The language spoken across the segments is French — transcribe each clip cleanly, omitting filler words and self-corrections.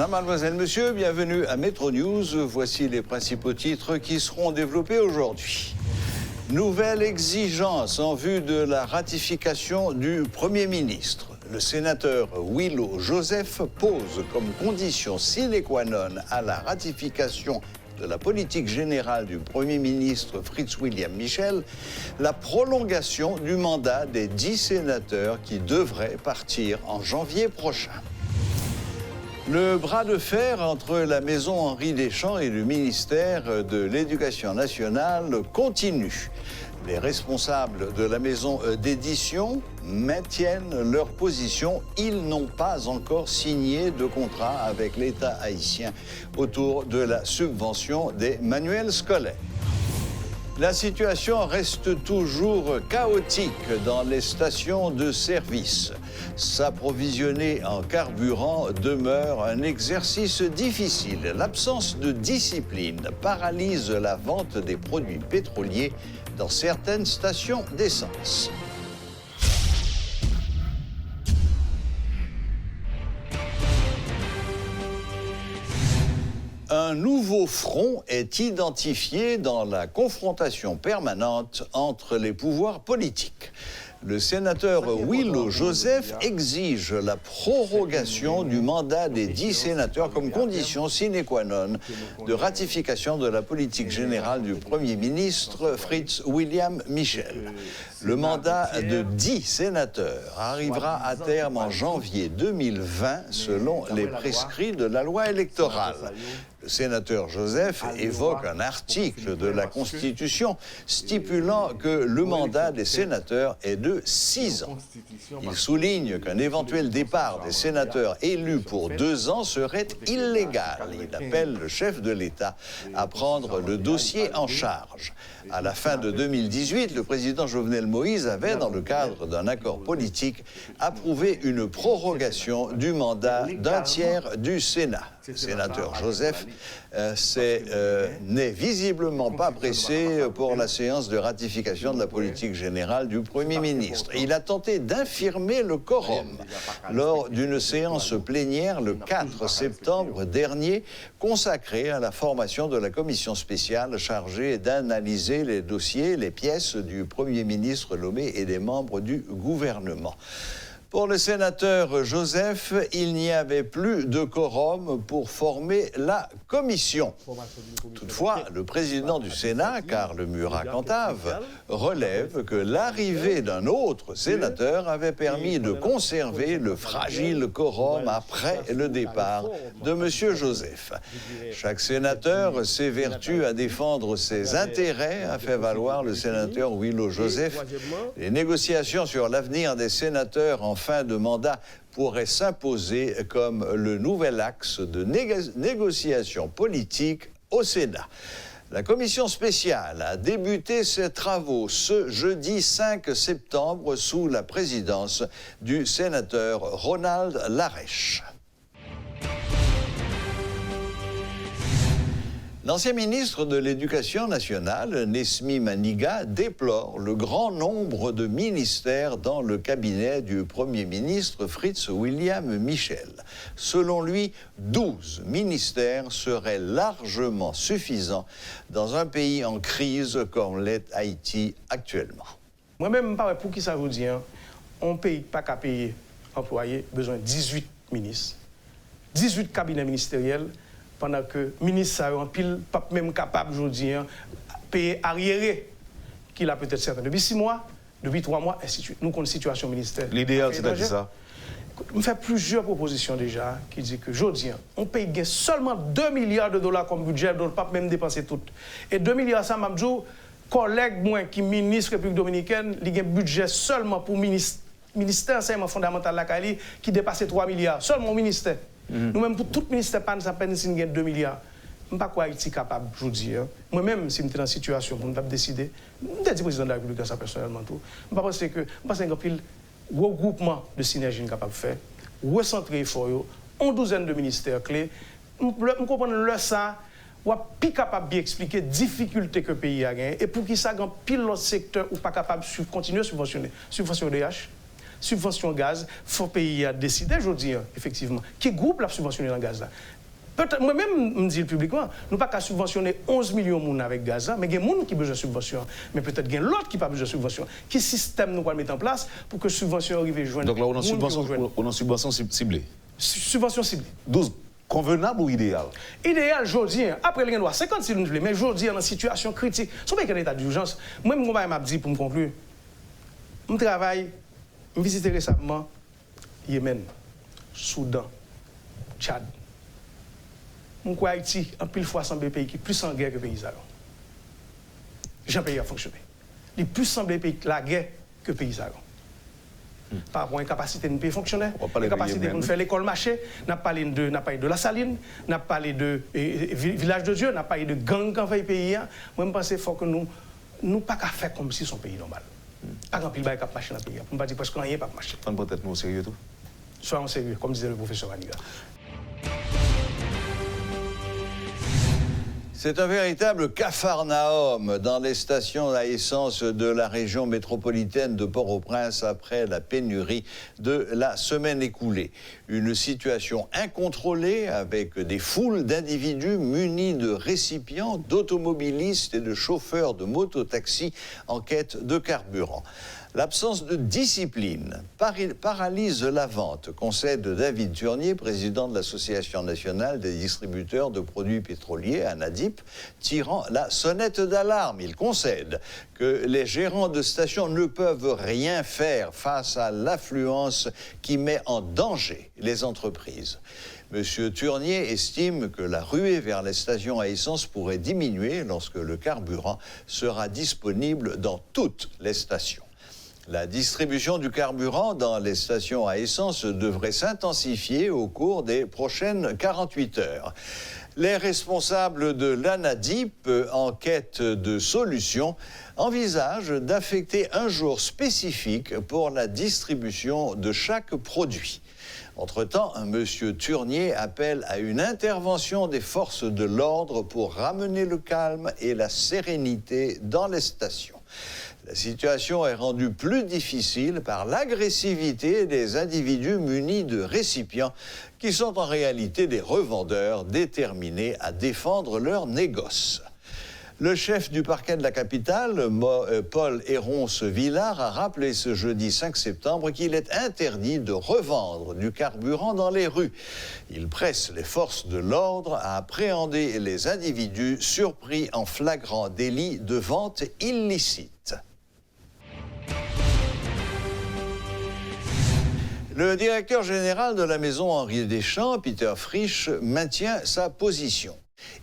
mademoiselle, monsieur, bienvenue à Métro News. Voici les principaux titres qui seront développés aujourd'hui. Nouvelle exigence en vue de la ratification du Premier ministre. Le sénateur Willow Joseph pose comme condition sine qua non à la ratification de la politique générale du Premier ministre Fritz William Michel la prolongation du mandat des 10 sénateurs qui devraient partir en janvier prochain. Le bras de fer entre la maison Henri Deschamps et le ministère de l'Éducation nationale continue. Les responsables de la maison d'édition maintiennent leur position. Ils n'ont pas encore signé de contrat avec l'État haïtien autour de la subvention des manuels scolaires. La situation reste toujours chaotique dans les stations de service. S'approvisionner en carburant demeure un exercice difficile. L'absence de discipline paralyse la vente des produits pétroliers dans certaines stations d'essence. Un nouveau front est identifié dans la confrontation permanente entre les pouvoirs politiques. Le sénateur Willow Joseph exige la prorogation du mandat des 10 sénateurs comme condition sine qua non de ratification de la politique générale du Premier ministre Fritz William Michel. Le mandat de 10 sénateurs arrivera à terme en janvier 2020 selon les prescrits de la loi électorale. Le sénateur Joseph évoque un article de la Constitution stipulant que le mandat des sénateurs est de 6 ans. Il souligne qu'un éventuel départ des sénateurs élus pour 2 ans serait illégal. Il appelle le chef de l'État à prendre le dossier en charge. À la fin de 2018, le président Jovenel Moïse avait, dans le cadre d'un accord politique, approuvé une prorogation du mandat d'un tiers du Sénat. Le sénateur Joseph n'est visiblement pas pressé pour la séance de ratification de la politique générale du Premier ministre. Il a tenté d'infirmer le quorum lors d'une séance plénière le 4 septembre dernier, consacrée à la formation de la commission spéciale chargée d'analyser les dossiers, les pièces du Premier ministre nommé et des membres du gouvernement. Pour le sénateur Joseph, il n'y avait plus de quorum pour former la commission. Toutefois, le président du Sénat, Karl Murat-Cantave, relève que l'arrivée d'un autre sénateur avait permis de conserver le fragile quorum après le départ de M. Joseph. Chaque sénateur s'évertue à défendre ses intérêts, a fait valoir le sénateur Willow Joseph. Les négociations sur l'avenir des sénateurs en fin de mandat pourrait s'imposer comme le nouvel axe de négociation politique au Sénat. La commission spéciale a débuté ses travaux ce jeudi 5 septembre sous la présidence du sénateur Ronald Larèche. L'ancien ministre de l'Éducation nationale, Nesmi Maniga, déplore le grand nombre de ministères dans le cabinet du Premier ministre Fritz William Michel. Selon lui, 12 ministères seraient largement suffisants dans un pays en crise comme l'est Haïti actuellement. Moi-même, pour qui ça veut dire, on ne paye pas qu'à payer employés, besoin de 18 ministres, 18 cabinets ministériels, pendant que le ministre en pile pas même capable aujourd'hui de payer arriéré qu'il a peut-être certains depuis 6 mois, depuis 3 mois, ainsi de suite. Nous avons une situation ministère. L'idéal, c'est-à-dire ça? On fait plusieurs propositions déjà qui disent que aujourd'hui, on paye seulement 2 milliards de dollars comme budget, donc pas même dépenser tout. Et 2 milliards, ça m'a dit, collègue moi qui ministre République dominicaine, il y a un budget seulement pour ministère enseignement fondamental la Cali qui dépasse 3 milliards, seulement au ministère. Nous-mêmes, pour tout ministère, ça peine si nous avons 2 milliards. Je ne sais pas quoi être capable, je vous dis. Moi-même, si je suis dans une situation pour nous décider, je suis président de la République, ça personnellement. Je pense que un regroupement de synergie capable de faire, recentrer les efforts, une douzaine de ministères clés. Je comprends le ça, ou plus capable d'expliquer les difficultés que le pays a gagnées et pour qui ça, dans pile l'autre secteur, ou pas capable de continuer à subventionner. Subvention DH. Subvention gaz, il faut payer à décider aujourd'hui, effectivement. Qui groupe la subventionner dans le gaz là? Peut-être, moi-même, je me dis publiquement, nous ne pouvons pas subventionner 11 millions de monde avec gaz, mais il y a des gens qui ont besoin de subvention. Mais peut-être qu'il y a l'autre qui n'a pas besoin de subvention. Quel système nous allons mettre en place pour que la subvention arrive à joindre? Donc là, on a une subvention ciblée. Subvention ciblée. 12. Convenable ou idéal? Idéal, je dis, après le droit 50 si nous voulons, mais je dis, dans une situation critique, ce n'est pas un état d'urgence. Moi, je vais dire pour me conclure, je travaille, je visite récemment Yémen, Soudan, Tchad. Je crois Haïti, en pile fois, semble pays qui est plus en guerre que le pays. J'ai un pays à fonctionner. Il est plus semblé pays la guerre que le pays. Par rapport à une capacité de pays fonctionnaire, une capacité de faire l'école marché, n'a parlé de la saline, n'a parlé de village de Dieu, n'a parlé de gang qui fait le pays. Moi, je pense qu'il faut que nous ne pas faire comme si son pays normal. Pas grand pile bail cap marcher dans le pays. On ne pas dire parce qu'on rien pas marcher. On peut être nous au sérieux tout. Soyons sérieux, comme disait le professeur Aniga. C'est un véritable capharnaüm dans les stations à essence de la région métropolitaine de Port-au-Prince après la pénurie de la semaine écoulée. Une situation incontrôlée avec des foules d'individus munis de récipients, d'automobilistes et de chauffeurs de mototaxis en quête de carburant. L'absence de discipline paralyse la vente, concède David Turnier, président de l'Association nationale des distributeurs de produits pétroliers, ANADIP, tirant la sonnette d'alarme. Il concède que les gérants de stations ne peuvent rien faire face à l'affluence qui met en danger les entreprises. Monsieur Turnier estime que la ruée vers les stations à essence pourrait diminuer lorsque le carburant sera disponible dans toutes les stations. La distribution du carburant dans les stations à essence devrait s'intensifier au cours des prochaines 48 heures. Les responsables de l'ANADIP, en quête de solutions, envisagent d'affecter un jour spécifique pour la distribution de chaque produit. Entre-temps, M. Turnier appelle à une intervention des forces de l'ordre pour ramener le calme et la sérénité dans les stations. La situation est rendue plus difficile par l'agressivité des individus munis de récipients qui sont en réalité des revendeurs déterminés à défendre leur négoce. Le chef du parquet de la capitale, Paul Héronce-Villard, a rappelé ce jeudi 5 septembre qu'il est interdit de revendre du carburant dans les rues. Il presse les forces de l'ordre à appréhender les individus surpris en flagrant délit de vente illicite. Le directeur général de la maison Henri Deschamps, Peter Frisch, maintient sa position.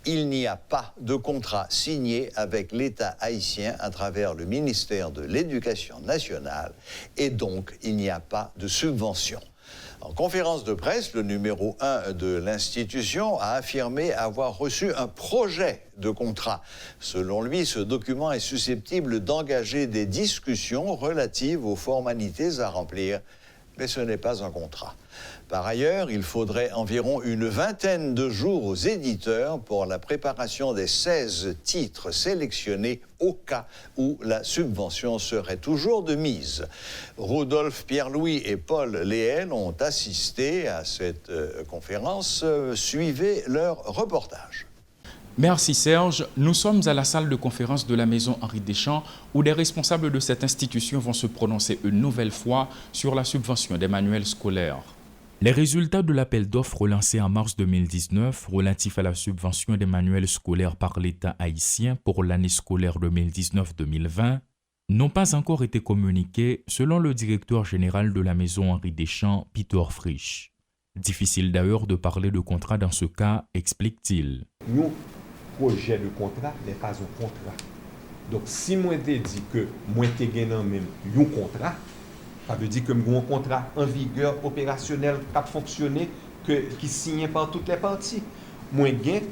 Il n'y a pas de contrat signé avec l'État haïtien à travers le ministère de l'Éducation nationale et donc il n'y a pas de subvention. En conférence de presse, le numéro 1 de l'institution a affirmé avoir reçu un projet de contrat. Selon lui, ce document est susceptible d'engager des discussions relatives aux formalités à remplir, mais ce n'est pas un contrat. Par ailleurs, il faudrait environ une vingtaine de jours aux éditeurs pour la préparation des 16 titres sélectionnés au cas où la subvention serait toujours de mise. Rodolphe Pierre-Louis et Paul Léel ont assisté à cette conférence. Suivez leur reportage. Merci Serge. Nous sommes à la salle de conférence de la maison Henri Deschamps où des responsables de cette institution vont se prononcer une nouvelle fois sur la subvention des manuels scolaires. Les résultats de l'appel d'offres lancé en mars 2019 relatif à la subvention des manuels scolaires par l'État haïtien pour l'année scolaire 2019-2020 n'ont pas encore été communiqués selon le directeur général de la maison Henri Deschamps, Peter Frisch. Difficile d'ailleurs de parler de contrat dans ce cas, explique-t-il. Nous, projet de contrat n'est pas un contrat. Donc si moi te dit que moi te gagne même un contrat, ça veut dire que j'ai un contrat en vigueur opérationnel qui a fonctionné, qui signé par toutes les parties. Moi j'ai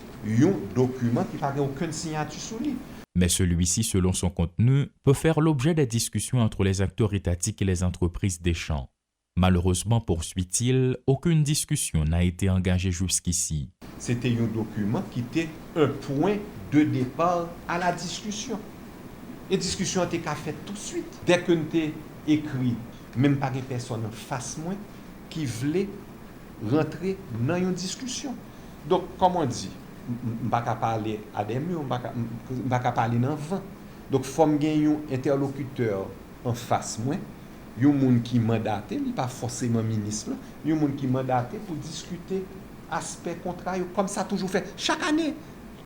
un document qui n'a aucune signature sur lui. Mais celui-ci, selon son contenu, peut faire l'objet des discussions entre les acteurs étatiques et les entreprises Deschamps. Malheureusement, poursuit-il, aucune discussion n'a été engagée jusqu'ici. C'était un document qui était un point de départ à la discussion. Et la discussion a été faite tout de suite. Dès que nous avons écrit, même pas des personnes en face moi qui voulaient rentrer dans une discussion. Donc, comme on dit, je ne vais pas parler à des murs, je ne vais pas parler dans le vent. Donc, il faut que un interlocuteur en face moi, un monde qui mandaté, il n'est pas forcément ministre, un monde qui mandaté pour discuter aspect contrat, comme ça toujours fait chaque année.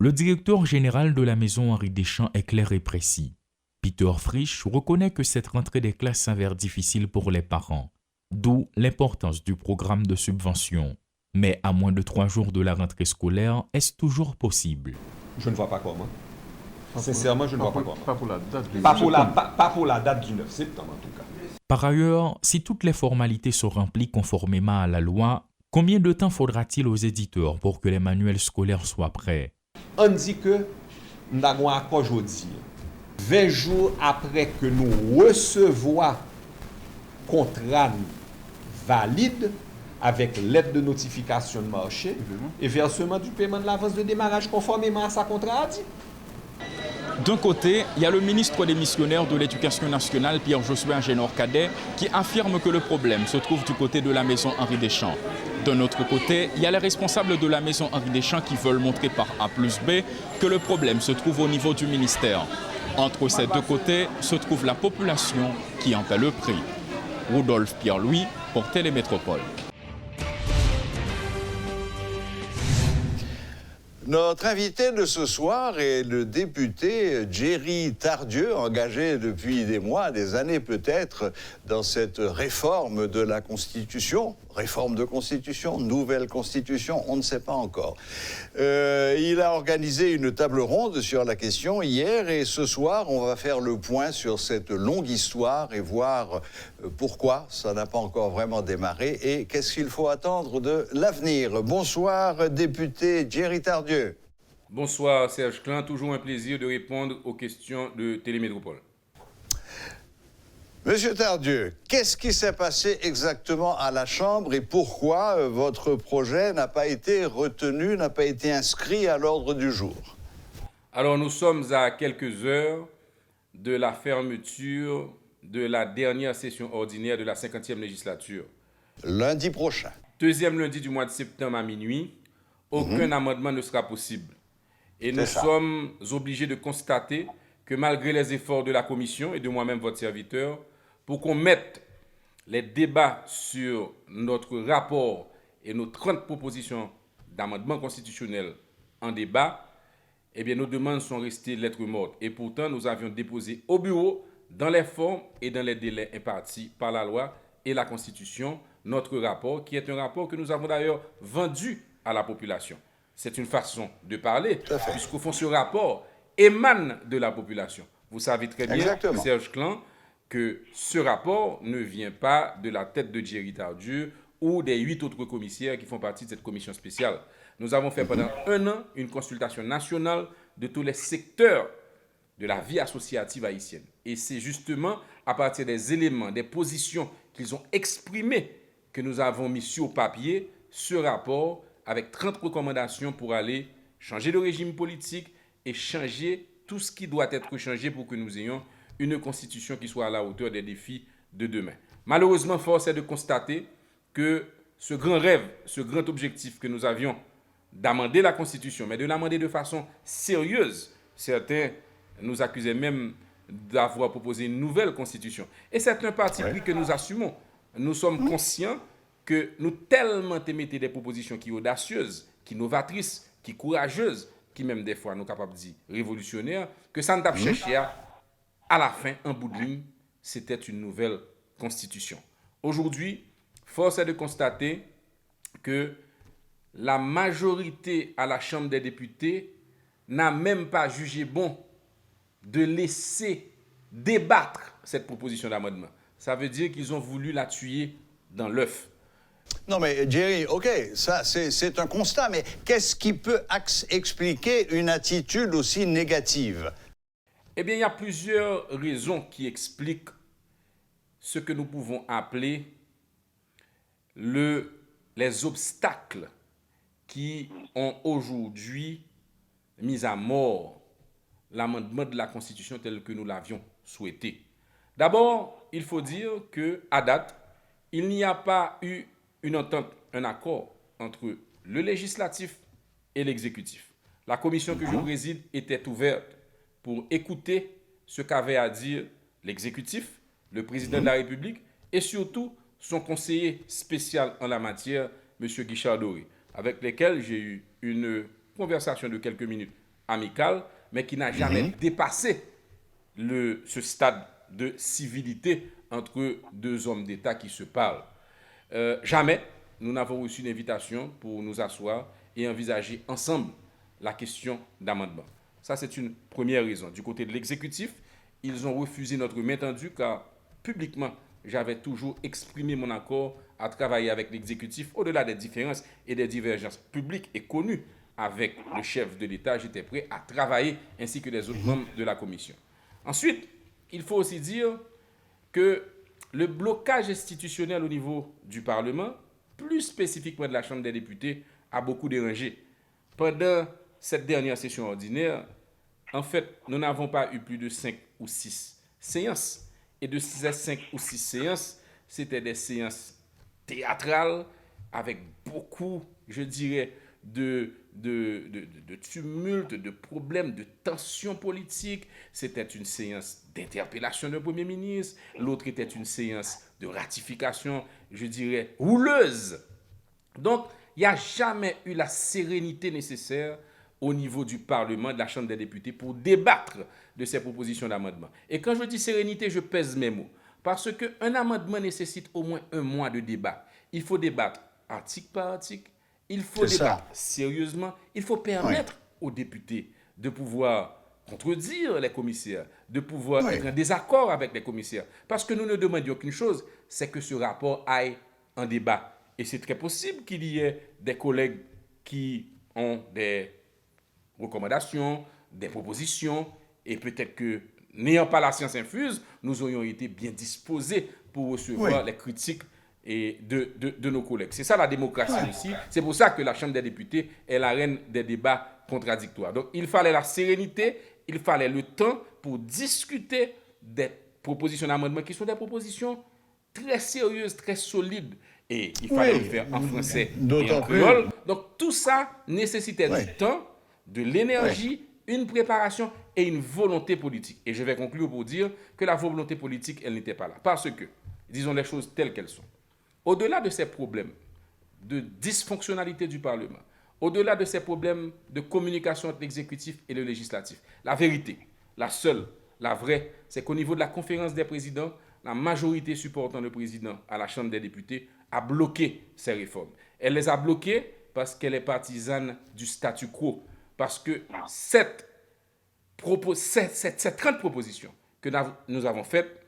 Le directeur général de la maison Henri Deschamps est clair et précis. Peter Frisch reconnaît que cette rentrée des classes s'avère difficile pour les parents, d'où l'importance du programme de subvention. Mais à moins de 3 jours de la rentrée scolaire, est-ce toujours possible? Je ne vois pas comment. Sincèrement, je ne vois pas comment. Pas pour la date du Pas pour la date du 9 septembre, en tout cas. Par ailleurs, si toutes les formalités sont remplies conformément à la loi, combien de temps faudra-t-il aux éditeurs pour que les manuels scolaires soient prêts? On dit que nous avons un accord aujourd'hui. 20 jours après que nous recevons contrat valide avec lettre de notification de marché et versement du paiement de l'avance de démarrage conformément à sa contrat a dit. D'un côté, il y a le ministre démissionnaire de l'Éducation nationale, Pierre-Josué Agénor-Cadet, qui affirme que le problème se trouve du côté de la maison Henri Deschamps. D'un autre côté, il y a les responsables de la maison Henri Deschamps qui veulent montrer par A plus B que le problème se trouve au niveau du ministère. Entre ces deux côtés se trouve la population qui en paie le prix. Rudolf Pierre-Louis pour Télémétropole. Notre invité de ce soir est le député Jerry Tardieu, engagé depuis des mois, des années peut-être, dans cette réforme de la Constitution. Réforme de Constitution, nouvelle Constitution, on ne sait pas encore. Il a organisé une table ronde sur la question hier et ce soir, on va faire le point sur cette longue histoire et voir pourquoi ça n'a pas encore vraiment démarré et qu'est-ce qu'il faut attendre de l'avenir. Bonsoir, député Jerry Tardieu. Bonsoir Serge Klein, toujours un plaisir de répondre aux questions de Télémétropole. Monsieur Tardieu, qu'est-ce qui s'est passé exactement à la Chambre et pourquoi votre projet n'a pas été retenu, n'a pas été inscrit à l'ordre du jour? Alors nous sommes à quelques heures de la fermeture de la dernière session ordinaire de la 50e législature. Lundi prochain. Deuxième lundi du mois de septembre à minuit, aucun amendement ne sera possible. Et nous sommes obligés de constater que malgré les efforts de la commission et de moi-même, votre serviteur, pour qu'on mette les débats sur notre rapport et nos 30 propositions d'amendements constitutionnels en débat, eh bien, nos demandes sont restées lettres mortes. Et pourtant, nous avions déposé au bureau, dans les formes et dans les délais impartis par la loi et la Constitution, notre rapport, qui est un rapport que nous avons d'ailleurs vendu à la population. C'est une façon de parler, puisqu'au fond, ce rapport émane de la population. Vous savez très bien, Serge Klein, que ce rapport ne vient pas de la tête de Jerry Tardieu ou des 8 autres commissaires qui font partie de cette commission spéciale. Nous avons fait pendant 1 an une consultation nationale de tous les secteurs de la vie associative haïtienne. Et c'est justement à partir des éléments, des positions qu'ils ont exprimées que nous avons mis sur papier ce rapport avec 30 recommandations pour aller changer de régime politique et changer tout ce qui doit être changé pour que nous ayons une constitution qui soit à la hauteur des défis de demain. Malheureusement, force est de constater que ce grand rêve, ce grand objectif que nous avions d'amender la constitution, mais de l'amender de façon sérieuse, certains nous accusaient même d'avoir proposé une nouvelle constitution. Et c'est un parti pris que nous assumons. Nous sommes conscients que nous tellement émettons des propositions qui sont audacieuses, qui novatrices, qui courageuses, qui même des fois nous capables de dire révolutionnaires, que ça ne t'a cherché à la fin, en bout de ligne, c'était une nouvelle constitution. Aujourd'hui, force est de constater que la majorité à la Chambre des députés n'a même pas jugé bon de laisser débattre cette proposition d'amendement. Ça veut dire qu'ils ont voulu la tuer dans l'œuf. Non mais Jerry, ok, ça c'est un constat, mais qu'est-ce qui peut expliquer une attitude aussi négative? Eh bien, il y a plusieurs raisons qui expliquent ce que nous pouvons appeler les obstacles qui ont aujourd'hui mis à mort l'amendement de la Constitution tel que nous l'avions souhaité. D'abord, il faut dire qu'à date, il n'y a pas eu une entente, un accord entre le législatif et l'exécutif. La commission que je préside était ouverte pour écouter ce qu'avait à dire l'exécutif, le président de la République et surtout son conseiller spécial en la matière, M. Guichard Doré, avec lesquels j'ai eu une conversation de quelques minutes amicale, mais qui n'a jamais dépassé ce stade de civilité entre deux hommes d'État qui se parlent. Jamais nous n'avons reçu une invitation pour nous asseoir et envisager ensemble la question d'amendement. Ça, c'est une première raison. Du côté de l'exécutif, ils ont refusé notre main tendue car publiquement, j'avais toujours exprimé mon accord à travailler avec l'exécutif au-delà des différences et des divergences publiques et connues avec le chef de l'État. J'étais prêt à travailler ainsi que les autres membres de la commission. Ensuite, il faut aussi dire que le blocage institutionnel au niveau du Parlement, plus spécifiquement de la Chambre des députés, a beaucoup dérangé. Pendant cette dernière session ordinaire, en fait, nous n'avons pas eu plus de 5 ou 6 séances. Et de 5 ou 6 séances, c'était des séances théâtrales avec beaucoup, je dirais, de tumulte, de problèmes, de tensions politiques. C'était une séance d'interpellation du Premier ministre. L'autre était une séance de ratification, je dirais, houleuse. Donc, il n'y a jamais eu la sérénité nécessaire au niveau du Parlement, de la Chambre des députés, pour débattre de ces propositions d'amendement. Et quand je dis sérénité, je pèse mes mots. Parce qu'un amendement nécessite au moins un mois de débat. Il faut débattre article par article. Il faut débattre sérieusement. Il faut permettre aux députés de pouvoir contredire les commissaires, de pouvoir être en désaccord avec les commissaires. Parce que nous ne demandions qu'une chose, c'est que ce rapport aille en débat. Et c'est très possible qu'il y ait des collègues qui ont des recommandations, des propositions, et peut-être que, n'ayant pas la science infuse, nous aurions été bien disposés pour recevoir les critiques de nos collègues. C'est ça la démocratie aussi. C'est pour ça que la Chambre des députés est la reine des débats contradictoires. Donc il fallait la sérénité, il fallait le temps pour discuter des propositions d'amendement qui sont des propositions très sérieuses, très solides. Et il fallait le faire en français et en créole. Donc tout ça nécessitait du temps, de l'énergie, une préparation et une volonté politique. Et je vais conclure pour dire que la volonté politique, elle n'était pas là. Parce que, disons les choses telles qu'elles sont, au-delà de ces problèmes de dysfonctionnalité du Parlement, au-delà de ces problèmes de communication entre l'exécutif et le législatif, la vérité, la seule, la vraie, c'est qu'au niveau de la conférence des présidents, la majorité supportant le président à la Chambre des députés a bloqué ces réformes. Elle les a bloquées parce qu'elle est partisane du statu quo. Parce que ces 30 propositions que nous avons faites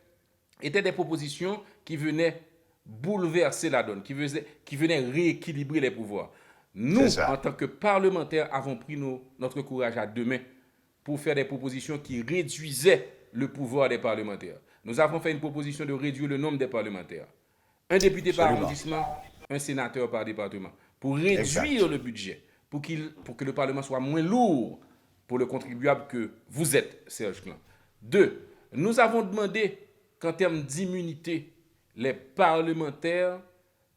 étaient des propositions qui venaient bouleverser la donne, qui venaient rééquilibrer les pouvoirs. Nous, en tant que parlementaires, avons pris notre courage à deux mains pour faire des propositions qui réduisaient le pouvoir des parlementaires. Nous avons fait une proposition de réduire le nombre des parlementaires. Un député par arrondissement, un sénateur par département, pour réduire le budget. Pour que le Parlement soit moins lourd pour le contribuable que vous êtes, Serge Clan. 2, nous avons demandé qu'en termes d'immunité,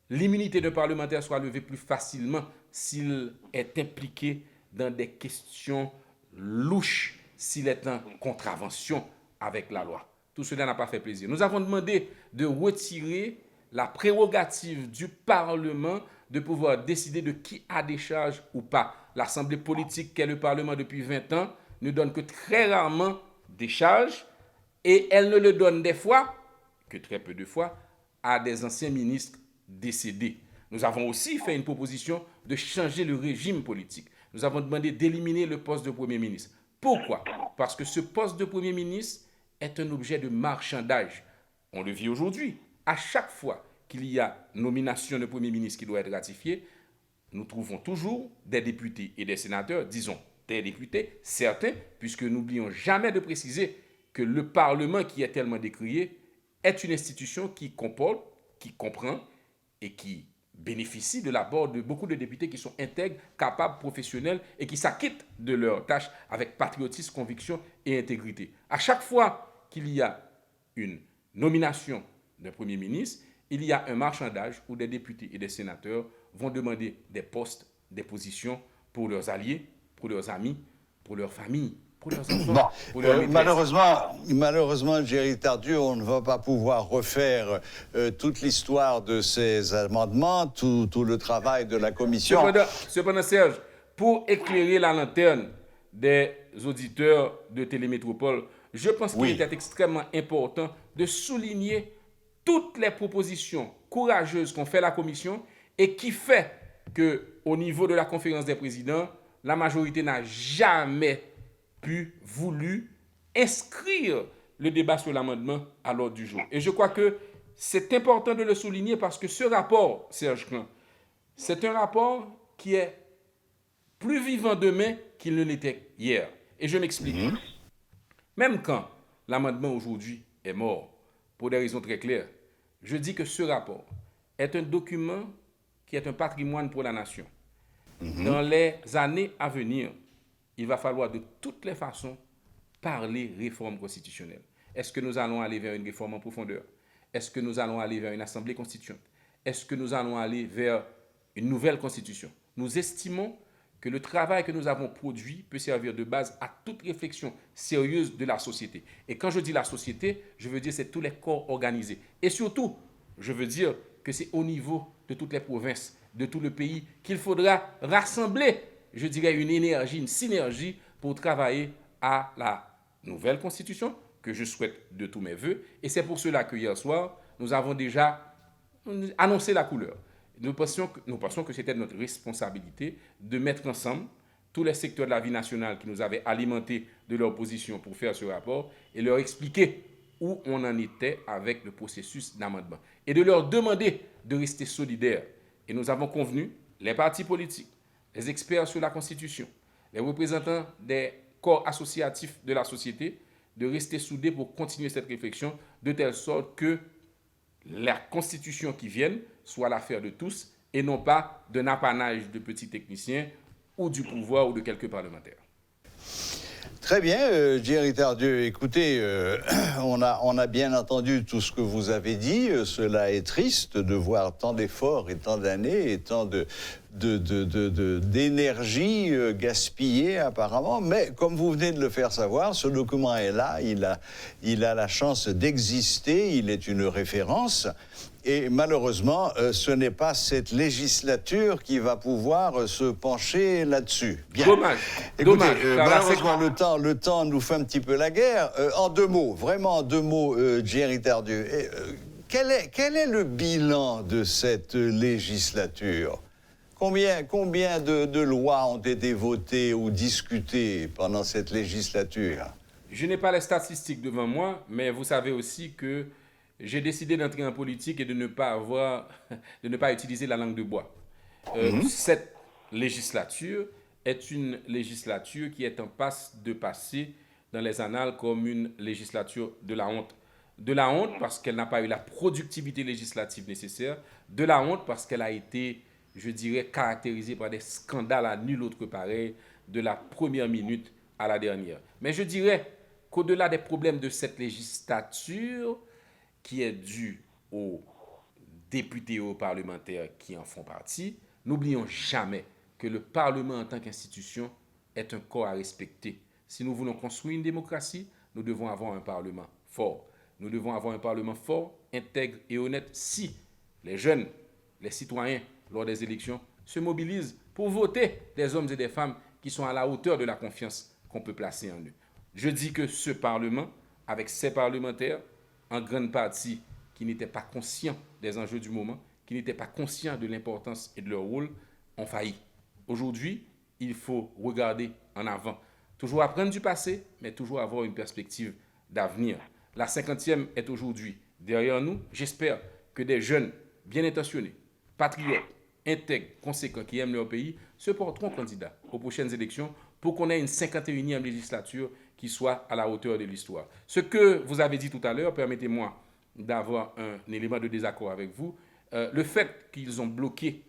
l'immunité d'un parlementaire soit levée plus facilement s'il est impliqué dans des questions louches, s'il est en contravention avec la loi. Tout cela n'a pas fait plaisir. Nous avons demandé de retirer la prérogative du Parlement de pouvoir décider de qui a des charges ou pas. L'Assemblée politique qu'est le Parlement depuis 20 ans ne donne que très rarement des charges et elle ne le donne des fois, que très peu de fois, à des anciens ministres décédés. Nous avons aussi fait une proposition de changer le régime politique. Nous avons demandé d'éliminer le poste de Premier ministre. Pourquoi? Parce que ce poste de Premier ministre est un objet de marchandage. On le vit aujourd'hui. À chaque fois qu'il y a nomination de Premier ministre qui doit être ratifiée, nous trouvons toujours des députés et des sénateurs, disons des députés, certains, puisque n'oublions jamais de préciser que le Parlement qui est tellement décrié est une institution qui comporte, qui comprend et qui bénéficie de l'apport de beaucoup de députés qui sont intègres, capables, professionnels et qui s'acquittent de leurs tâches avec patriotisme, conviction et intégrité. À chaque fois qu'il y a une nomination d'un Premier ministre, il y a un marchandage où des députés et des sénateurs vont demander des postes, des positions pour leurs alliés, pour leurs amis, pour leurs familles, pour leurs enfants, pour leurs maîtresses. Malheureusement, Jerry Tardieu, on ne va pas pouvoir refaire toute l'histoire de ces amendements, tout le travail de la commission. Cependant, Serge, pour éclairer la lanterne des auditeurs de Télémétropole, je pense qu'il était extrêmement important de souligner toutes les propositions courageuses qu'ont fait la commission et qui fait qu'au niveau de la conférence des présidents, la majorité n'a jamais voulu inscrire le débat sur l'amendement à l'ordre du jour. Et je crois que c'est important de le souligner parce que ce rapport, Serge Clan, c'est un rapport qui est plus vivant demain qu'il ne l'était hier. Et je m'explique. Même quand l'amendement aujourd'hui est mort, pour des raisons très claires, je dis que ce rapport est un document qui est un patrimoine pour la nation. Dans les années à venir, il va falloir de toutes les façons parler réforme constitutionnelle. Est-ce que nous allons aller vers une réforme en profondeur? Est-ce que nous allons aller vers une assemblée constituante? Est-ce que nous allons aller vers une nouvelle constitution? Nous estimons que le travail que nous avons produit peut servir de base à toute réflexion sérieuse de la société. Et quand je dis la société, je veux dire c'est tous les corps organisés. Et surtout, je veux dire que c'est au niveau de toutes les provinces, de tout le pays, qu'il faudra rassembler, je dirais, une énergie, une synergie pour travailler à la nouvelle constitution que je souhaite de tous mes voeux. Et c'est pour cela que hier soir, nous avons déjà annoncé la couleur. Nous pensions que c'était notre responsabilité de mettre ensemble tous les secteurs de la vie nationale qui nous avaient alimentés de leur position pour faire ce rapport et leur expliquer où on en était avec le processus d'amendement. Et de leur demander de rester solidaires. Et nous avons convenu, les partis politiques, les experts sur la Constitution, les représentants des corps associatifs de la société, de rester soudés pour continuer cette réflexion de telle sorte que la Constitution qui vienne soit l'affaire de tous et non pas d'un apanage de petits techniciens ou du pouvoir ou de quelques parlementaires. Très bien, Jerry Tardieu. Écoutez, on a bien entendu tout ce que vous avez dit. Cela est triste de voir tant d'efforts et tant d'années et tant d'énergie gaspillée apparemment. Mais comme vous venez de le faire savoir, ce document est là. Il a la chance d'exister. Il est une référence. Et malheureusement, ce n'est pas cette législature qui va pouvoir se pencher là-dessus. Bien. Dommage. Écoutez, malheureusement, le temps nous fait un petit peu la guerre. En deux mots, vraiment en deux mots, Jerry Tardieu, quel est le bilan de cette législature? Combien de lois ont été votées ou discutées pendant cette législature? Je n'ai pas les statistiques devant moi, mais vous savez aussi que j'ai décidé d'entrer en politique et de ne pas utiliser la langue de bois. Cette législature est une législature qui est en passe de passer dans les annales comme une législature de la honte. De la honte parce qu'elle n'a pas eu la productivité législative nécessaire. De la honte parce qu'elle a été, je dirais, caractérisée par des scandales à nul autre pareil, de la première minute à la dernière. Mais je dirais qu'au-delà des problèmes de cette législature, qui est dû aux députés et aux parlementaires qui en font partie, n'oublions jamais que le Parlement en tant qu'institution est un corps à respecter. Si nous voulons construire une démocratie, nous devons avoir un Parlement fort. Nous devons avoir un Parlement fort, intègre et honnête si les jeunes, les citoyens, lors des élections, se mobilisent pour voter des hommes et des femmes qui sont à la hauteur de la confiance qu'on peut placer en eux. Je dis que ce Parlement, avec ses parlementaires, en grande partie qui n'étaient pas conscients des enjeux du moment, qui n'étaient pas conscients de l'importance et de leur rôle, ont failli. Aujourd'hui, il faut regarder en avant. Toujours apprendre du passé, mais toujours avoir une perspective d'avenir. La 50e est aujourd'hui derrière nous. J'espère que des jeunes bien intentionnés, patriotes, intègres, conséquents, qui aiment leur pays, se porteront candidats aux prochaines élections pour qu'on ait une 51e législature qui soit à la hauteur de l'histoire. Ce que vous avez dit tout à l'heure, permettez-moi d'avoir un élément de désaccord avec vous. Le fait qu'ils ont bloqué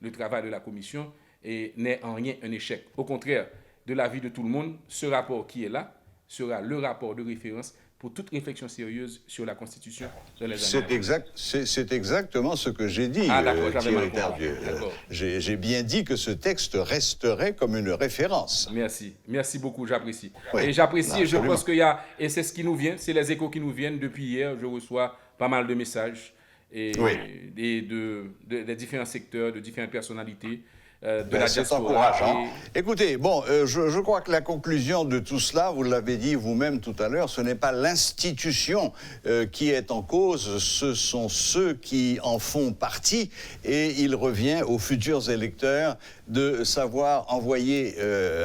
le travail de la commission n'est en rien un échec. Au contraire, de l'avis de tout le monde, ce rapport qui est là, sera le rapport de référence pour toute réflexion sérieuse sur la Constitution dans les années C'est à venir. c'est exactement ce que j'ai dit, D'accord, j'avais Thierry mal compris. Tardieu. D'accord. J'ai bien dit que ce texte resterait comme une référence. Merci. Merci beaucoup, j'apprécie. Oui. Et j'apprécie et je Absolument. pense qu'il y a, et c'est ce qui nous vient, c'est les échos qui nous viennent depuis hier. Je reçois pas mal de messages et, Oui. des différents secteurs, de différentes personnalités. De Ben, la c'est diaspora. encourageant. Écoutez, bon, je crois que la conclusion de tout cela, vous l'avez dit vous-même tout à l'heure, ce n'est pas l'institution qui est en cause, ce sont ceux qui en font partie, et il revient aux futurs électeurs de savoir envoyer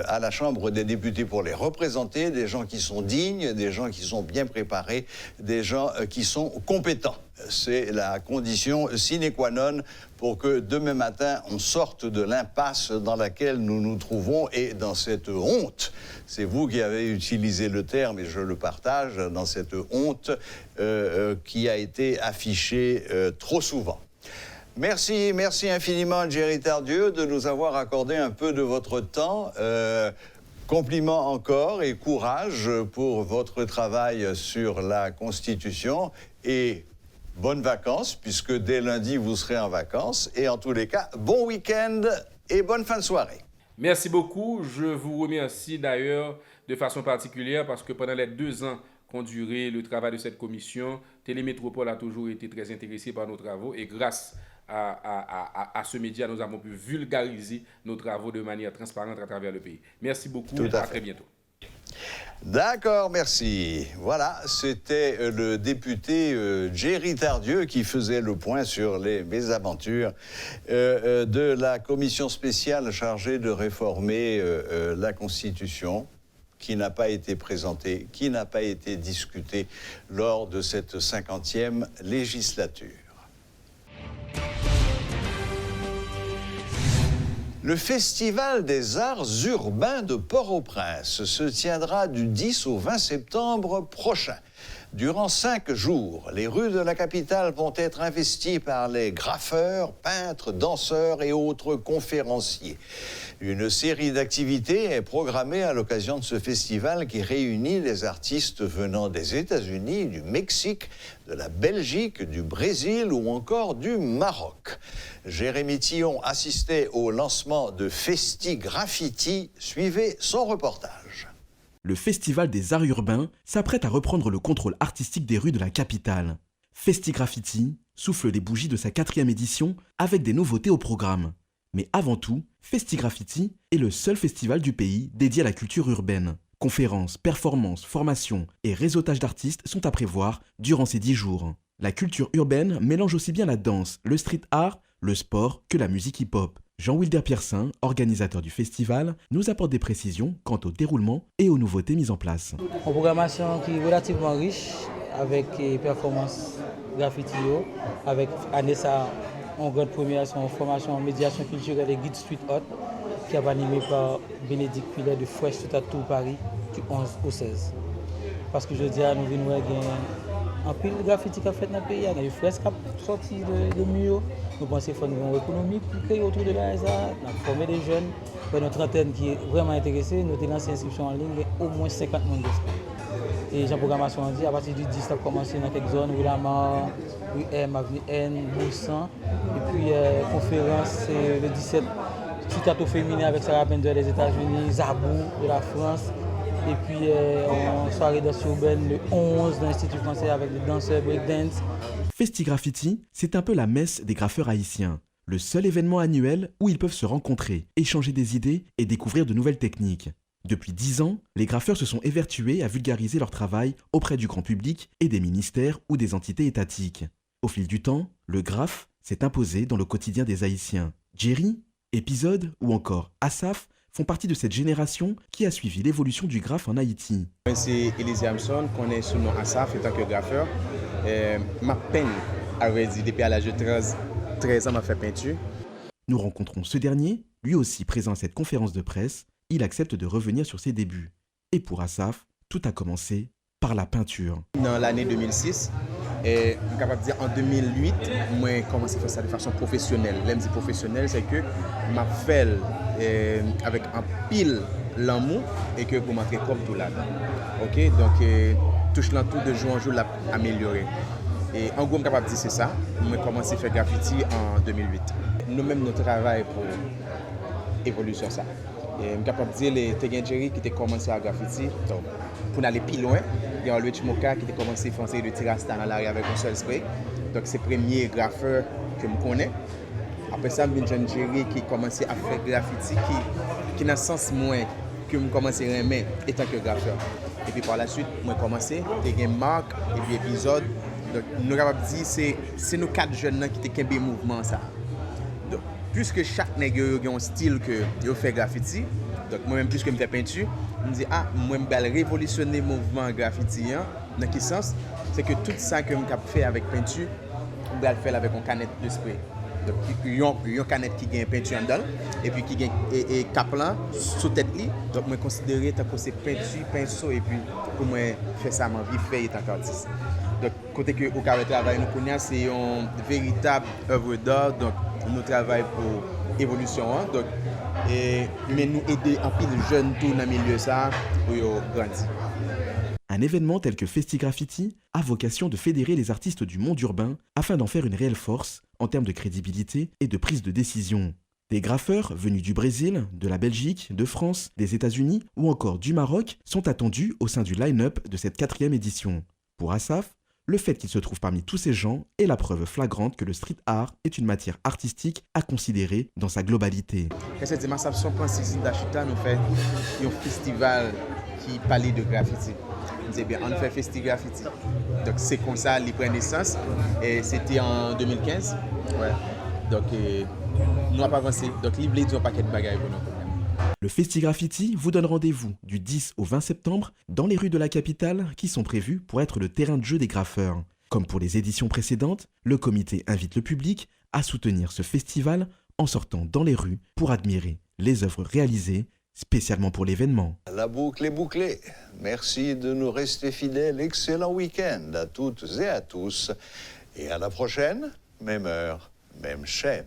à la Chambre des députés pour les représenter des gens qui sont dignes, des gens qui sont bien préparés, des gens qui sont compétents. C'est la condition sine qua non pour que demain matin, on sorte de l'impasse dans laquelle nous nous trouvons et dans cette honte. C'est vous qui avez utilisé le terme, et je le partage, dans cette honte qui a été affichée trop souvent. Merci infiniment, Thierry Tardieu, de nous avoir accordé un peu de votre temps. Compliments encore et courage pour votre travail sur la Constitution et bonnes vacances, puisque dès lundi, vous serez en vacances. Et en tous les cas, bon week-end et bonne fin de soirée. Merci beaucoup. Je vous remercie d'ailleurs de façon particulière parce que pendant les 2 ans qu'ont duré le travail de cette commission, Télémétropole a toujours été très intéressée par nos travaux et grâce à ce média, nous avons pu vulgariser nos travaux de manière transparente à travers le pays. Merci beaucoup et à très bientôt. D'accord, merci. Voilà, c'était le député Thierry Tardieu qui faisait le point sur les mésaventures de la commission spéciale chargée de réformer la Constitution, qui n'a pas été présentée, qui n'a pas été discutée lors de cette 50e législature. Le Festival des Arts Urbains de Port-au-Prince se tiendra du 10 au 20 septembre prochain. Durant 5 jours, les rues de la capitale vont être investies par les graffeurs, peintres, danseurs et autres conférenciers. Une série d'activités est programmée à l'occasion de ce festival qui réunit les artistes venant des États-Unis, du Mexique, de la Belgique, du Brésil ou encore du Maroc. Jérémy Tillon assistait au lancement de Festi Graffiti. Suivez son reportage. Le Festival des Arts Urbains s'apprête à reprendre le contrôle artistique des rues de la capitale. Festi Graffiti souffle les bougies de sa 4e édition avec des nouveautés au programme. Mais avant tout, Festi Graffiti est le seul festival du pays dédié à la culture urbaine. Conférences, performances, formations et réseautage d'artistes sont à prévoir durant ces 10 jours. La culture urbaine mélange aussi bien la danse, le street art, le sport que la musique hip-hop. Jean-Wilder Piercin, organisateur du festival, nous apporte des précisions quant au déroulement et aux nouveautés mises en place. Une programmation qui est relativement riche avec performances graffiti, avec Anessa en grande première son formation en médiation culturelle et guide street art qui est animé par Bénédicte Pilet de Fresh Tout à Tout Paris du 11 au 16. Parce que je dis à nous venons un pile de graffiti qui a fait dans le pays, il y a des fresques qui sont sortis de murs. Nous pensons qu'il faut une économie pour créer autour de la SA, former des jeunes. Pour une trentaine qui est vraiment intéressée, nous avons lancé l'inscription en ligne, au moins 50 personnes d'inscrits. Et la programmation a dit, à partir du 10, ça a commencé dans quelques zones, Willamar, UM, Avenue N, Boursan. Et puis, conférence le 17, tout à tout féminin avec Sarah Bender des États-Unis, Zabou de la France. Et puis, en soirée danse urbaine le 11 dans l'Institut français avec des danseurs breakdance. Festi Graffiti, c'est un peu la messe des graffeurs haïtiens. Le seul événement annuel où ils peuvent se rencontrer, échanger des idées et découvrir de nouvelles techniques. Depuis 10 ans, les graffeurs se sont évertués à vulgariser leur travail auprès du grand public et des ministères ou des entités étatiques. Au fil du temps, le graphe s'est imposé dans le quotidien des Haïtiens. Jerry, Épisode ou encore Asaf font partie de cette génération qui a suivi l'évolution du graphe en Haïti. C'est Elise Hamson, qu'on est sous le nom Asaf en tant que graffeur. Ma peine, depuis à l'âge de 13 ans, m'a fait peinture. Nous rencontrons ce dernier, lui aussi présent à cette conférence de presse. Il accepte de revenir sur ses débuts. Et pour Asaf, tout a commencé par la peinture. Dans l'année 2006, je suis capable de dire en 2008, moi j'ai commencé à faire ça de façon professionnelle. L'aime dit professionnelle, c'est que je fait avec un pile l'amour et que pour montrer comme tout là. OK, donc touche l'entour de jour en jour l'améliorer. Et en gros, je suis capable de dire c'est ça. Moi, j'ai commencé à faire graffiti en 2008. Nous-mêmes, nous travaillons pour évolution ça. Et je suis capable de dire les Tegen Jerry qui ont commencé à graffiti. Donc, pour aller plus loin, il y a Louis Moka qui a commencé à faire de tirasta dans l'arrière avec un seul spray. Donc, c'est le premier graffeur que je connais. Après ça, j'ai John Jerry qui a commencé à faire graffiti, qui dans le sens moins que je commencé à aimer étant que graffeur. Et puis par la suite, j'ai commencé, j'ai une marque et puis épisode. Donc, nous sommes capables de dire c'est nos 4 jeunes qui ont fait mouvement ça. Donc, puisque chaque nègre a un style que il fait graffiti, donc moi-même puisque je fais peinture, je me dis moi je vais révolutionner le mouvement graffiti. Dans quel sens? C'est que tout ça que je fais avec peinture, je vais le faire avec une canette de spray. Donc, il y a une canette qui a une peinture dedans et puis qui a un caplan sous tête. Donc, je considère que c'est peinture, pinceau et puis pour moi faire ça ma vie fait en tant qu'artiste. Donc, côté que au carré travail nous connaissons, c'est une véritable œuvre d'art. Donc, nous travaillons pour évolution. Donc, mais nous aider en pile de jeunes tout dans le milieu ça pour grandir. Un événement tel que Festigraffiti a vocation de fédérer les artistes du monde urbain afin d'en faire une réelle force en termes de crédibilité et de prise de décision. Des graffeurs venus du Brésil, de la Belgique, de France, des États-Unis ou encore du Maroc sont attendus au sein du line-up de cette 4e édition. Pour Asaf, le fait qu'il se trouve parmi tous ces gens est la preuve flagrante que le street art est une matière artistique à considérer dans sa globalité. Cette démonstration principale d'Achita nous fait un festival qui parlait de graffiti. On disait bien, on fait Festigraffiti. Donc c'est comme ça, il prend naissance. Et c'était en 2015. Ouais. Donc nous n'avons pas avancé. Donc il y a un paquet de bagages pour nous. Le Festigraffiti vous donne rendez-vous du 10 au 20 septembre dans les rues de la capitale qui sont prévues pour être le terrain de jeu des graffeurs. Comme pour les éditions précédentes, le comité invite le public à soutenir ce festival en sortant dans les rues pour admirer les œuvres réalisées spécialement pour l'événement. La boucle est bouclée. Merci de nous rester fidèles. Excellent week-end à toutes et à tous. Et à la prochaine, même heure, même chaîne.